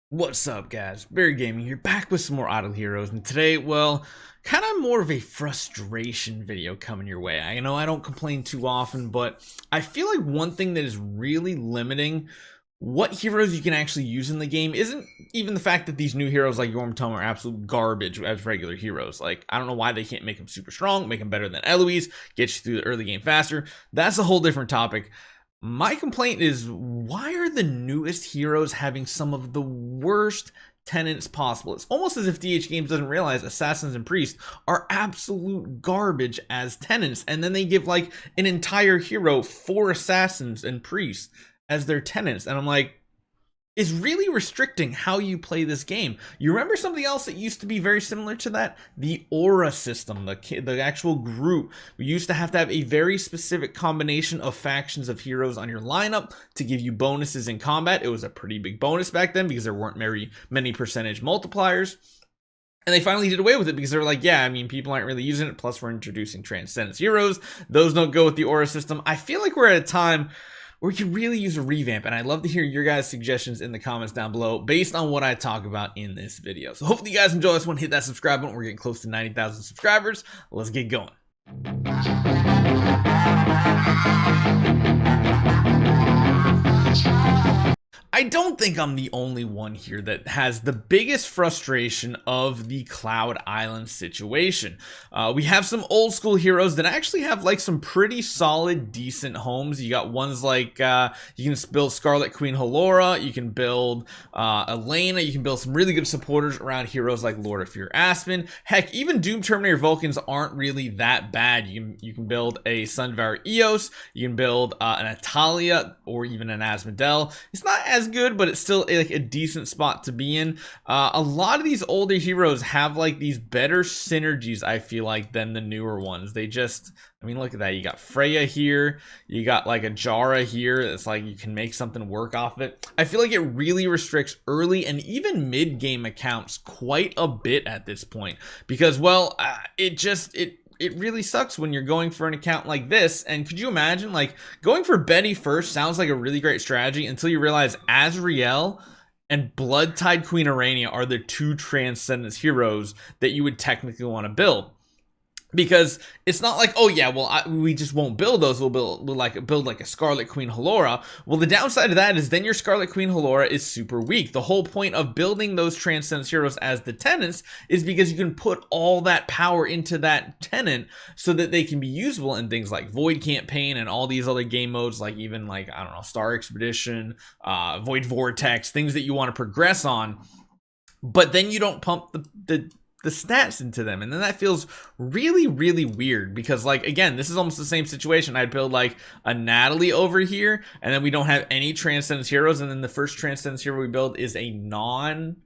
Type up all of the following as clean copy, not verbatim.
What's up, guys? Barry Gaming here, back with some more Idle Heroes, and today, well, kind of more of a frustration video coming your way. I know I don't complain too often, but I feel like one thing that is really limiting what heroes you can actually use in the game isn't even the fact that these new heroes like Yormtum are absolute garbage as regular heroes. Like, I don't know why they can't make them super strong, make them better than Eloise, get you through the early game faster. That's a whole different topic. My complaint is, why are the newest heroes having some of the worst tenants possible? It's almost as if DH Games doesn't realize assassins and priests are absolute garbage as tenants, and then they give like an entire hero for assassins and priests as their tenants, and I'm like, is really restricting how you play this game. You remember something else that used to be very similar to that? The aura system, the actual group. We used to have a very specific combination of factions of heroes on your lineup to give you bonuses in combat. It was a pretty big bonus back then because there weren't very many percentage multipliers. And they finally did away with it because they were like, yeah, I mean, people aren't really using it. Plus, we're introducing Transcendence heroes. Those don't go with the aura system. I feel like we're at a time where you really use a revamp, and I'd love to hear your guys' suggestions in the comments down below based on what I talk about in this video. So hopefully you guys enjoy this one. Hit that subscribe button. We're getting close to 90,000 subscribers. Let's get going. I don't think I'm the only one here that has the biggest frustration of the Cloud Island situation. We have some old school heroes that actually have like some pretty solid, decent homes. You got ones like, you can build Scarlet Queen Halora, you can build Elena, you can build some really good supporters around heroes like Lord of Fear Aspen. Heck, even Doom Terminator Vulcans aren't really that bad. You can build a Sundevour Eos, you can build an Atalia or even an Asmodel. It's not as good, but it's still like a decent spot to be in. A lot of these older heroes have like these better synergies, I feel like, than the newer ones. They just, I mean, look at that. You got Freya here, you got like a Jara here. It's like you can make something work off it. I feel like it really restricts early and even mid-game accounts quite a bit at this point because, well, it really sucks when you're going for an account like this. And could you imagine, like, going for Betty first sounds like a really great strategy until you realize Azrael and Bloodtide Queen Arania are the two Transcendence heroes that you would technically want to build. Because it's not like, oh yeah, well, we just won't build those. We'll build like a Scarlet Queen Halora. Well, the downside of that is then your Scarlet Queen Halora is super weak. The whole point of building those Transcendence heroes as the tenants is because you can put all that power into that tenant so that they can be usable in things like Void Campaign and all these other game modes, like even like, I don't know, Star Expedition, Void Vortex, things that you want to progress on. But then you don't pump the stats into them, and then that feels really weird because, like, again, this is almost the same situation. I'd build like a Natalie over here, and then we don't have any Transcendence heroes, and then the first Transcendence hero we build is a non-tenant.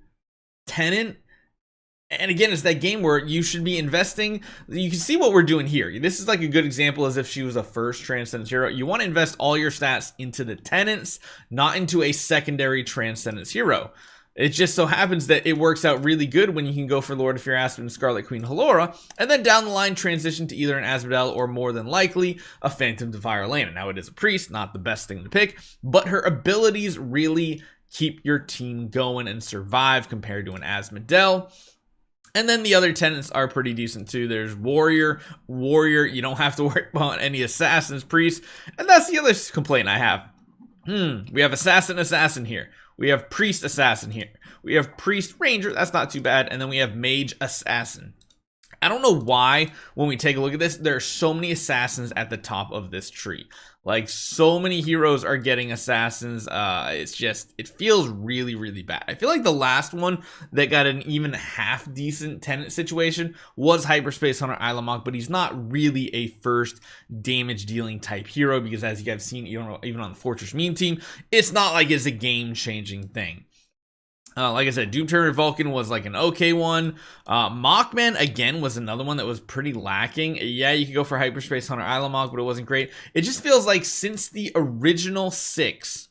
And again, it's that game where you should be investing. You can see what we're doing here. This is like a good example as if she was a first Transcendence hero. You want to invest all your stats into the tenants, not into a secondary Transcendence hero. It just so happens that it works out really good when you can go for Lord of Fear Aspen and Scarlet Queen Halora, and then down the line transition to either an Asmodel or more than likely a Phantom Defier Elena. Now, it is a priest, not the best thing to pick, but her abilities really keep your team going and survive compared to an Asmodel. And then the other tenants are pretty decent too. There's Warrior, you don't have to worry about any Assassins, Priest, and that's the other complaint I have. We have Assassin here. We have Priest Assassin here. We have Priest Ranger. That's not too bad. And then we have Mage Assassin. I don't know why, when we take a look at this, there are so many assassins at the top of this tree. Like, so many heroes are getting assassins. It's just, it feels really bad. I feel like the last one that got an even half decent tenant situation was Hyperspace Hunter Ilamok, but he's not really a first damage dealing type hero because, as you guys have seen, even on the Fortress Meme team, it's not like it's a game changing thing. Like I said, Doom Terminator Vulcan was like an okay one. Mockman, again, was another one that was pretty lacking. Yeah, you could go for Hyperspace Hunter Ilamok, but it wasn't great. It just feels like since the original 6,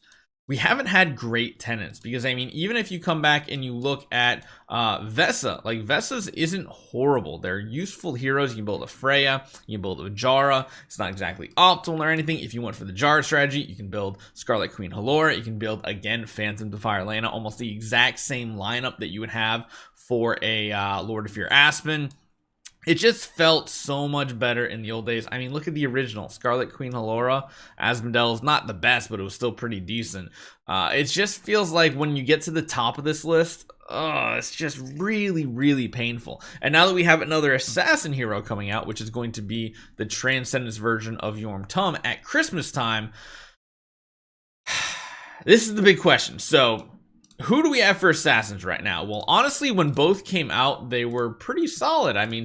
we haven't had great tenants, because I mean, even if you come back and you look at Vesa, like Vesa's isn't horrible. They're useful heroes. You can build a Freya, you can build a Jara. It's not exactly optimal or anything. If you went for the Jara strategy, you can build Scarlet Queen Halora. You can build, again, Phantom Defier Lana, almost the exact same lineup that you would have for a Lord of Fear Aspen. It just felt so much better in the old days. I mean, look at the original Scarlet Queen Halora. Asmondel's not the best, but it was still pretty decent. It just feels like when you get to the top of this list, it's just really, really painful. And now that we have another assassin hero coming out, which is going to be the Transcendence version of Yorm Tum at Christmas time, this is the big question. So, who do we have for assassins right now? Well, honestly, when both came out, they were pretty solid. I mean,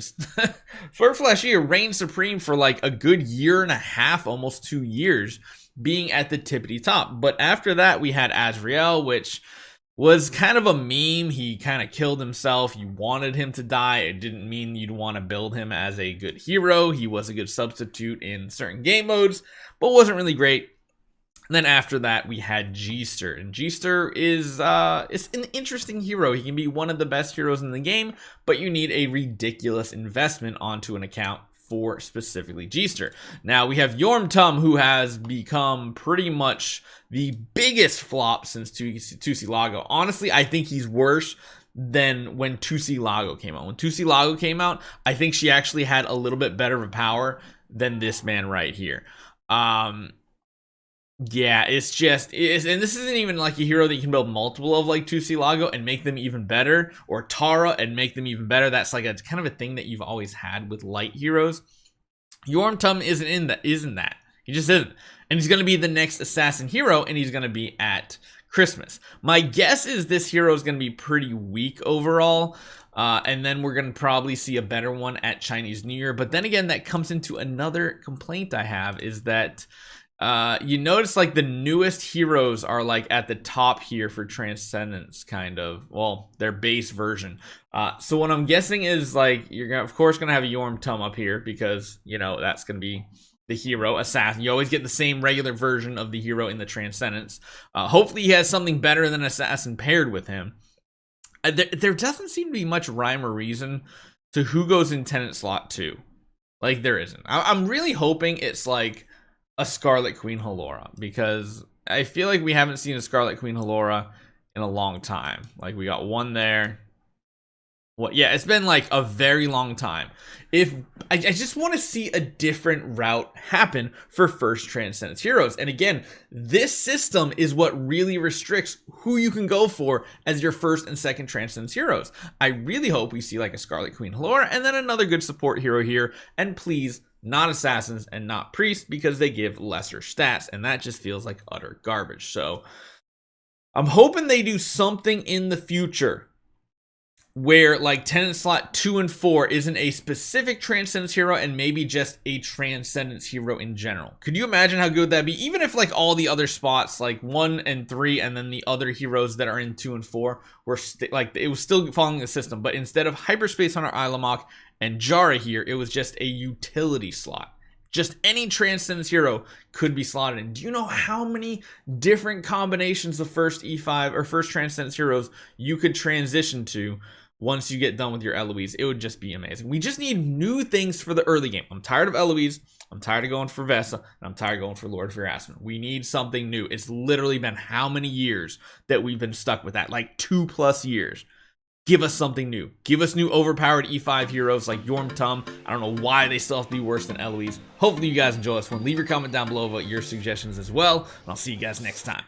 Sword Flash here reigned supreme for like a good year and a half, almost 2 years, being at the tippity top. But after that, we had Azrael, which was kind of a meme. He kind of killed himself. You wanted him to die. It didn't mean you'd want to build him as a good hero. He was a good substitute in certain game modes, but wasn't really great. And then after that, we had G-Ster. And G-Ster is an interesting hero. He can be one of the best heroes in the game, but you need a ridiculous investment onto an account for specifically G-Ster. Now, we have Yorm Tum, who has become pretty much the biggest flop since 2C Lago. Honestly, I think he's worse than when 2C Lago came out. When 2C Lago came out, I think she actually had a little bit better of a power than this man right here. Yeah, and this isn't even like a hero that you can build multiple of, like 2C Lago, and make them even better, or Tara and make them even better. That's like a kind of a thing that you've always had with light heroes. Yorm Tum isn't that. He just isn't. And he's going to be the next assassin hero, and he's going to be at Christmas. My guess is this hero is going to be pretty weak overall. And then we're going to probably see a better one at Chinese New Year. But then again, that comes into another complaint I have, is that you notice like the newest heroes are like at the top here for Transcendence, kind of, well, their base version. So what I'm guessing is like you're gonna, of course, gonna have a Yorm Tum up here, because you know that's gonna be the hero assassin. You always get the same regular version of the hero in the Transcendence. Hopefully he has something better than assassin paired with him. There doesn't seem to be much rhyme or reason to who goes in tenant slot 2. Like there isn't. I'm really hoping it's like a Scarlet Queen Halora, because I feel like we haven't seen a Scarlet Queen Halora in a long time. Like we got one there. Yeah, it's been like a very long time. If I just want to see a different route happen for first Transcendence heroes. And again, this system is what really restricts who you can go for as your first and second Transcendence heroes. I really hope we see like a Scarlet Queen Halora and then another good support hero here. And please, not assassins and not priests, because they give lesser stats, and that just feels like utter garbage. So I'm hoping they do something in the future where like tenant slot 2 and 4 isn't a specific Transcendence hero and maybe just a Transcendence hero in general. Could you imagine how good that'd be? Even if like all the other spots, like 1 and 3, and then the other heroes that are in 2 and 4 were like, it was still following the system, but instead of Hyperspace Hunter Ilamok and Jara here, it was just a utility slot. Just any Transcendence hero could be slotted in. Do you know how many different combinations of first E5 or first Transcendence heroes you could transition to once you get done with your Eloise? It would just be amazing. We just need new things for the early game. I'm tired of Eloise. I'm tired of going for Vesa. And I'm tired of going for Lord of Fear Aspen. We need something new. It's literally been how many years that we've been stuck with that? Like 2+ years. Give us something new. Give us new overpowered E5 heroes like Yorm Tum. I don't know why they still have to be worse than Eloise. Hopefully you guys enjoy this one. Leave your comment down below about your suggestions as well. And I'll see you guys next time.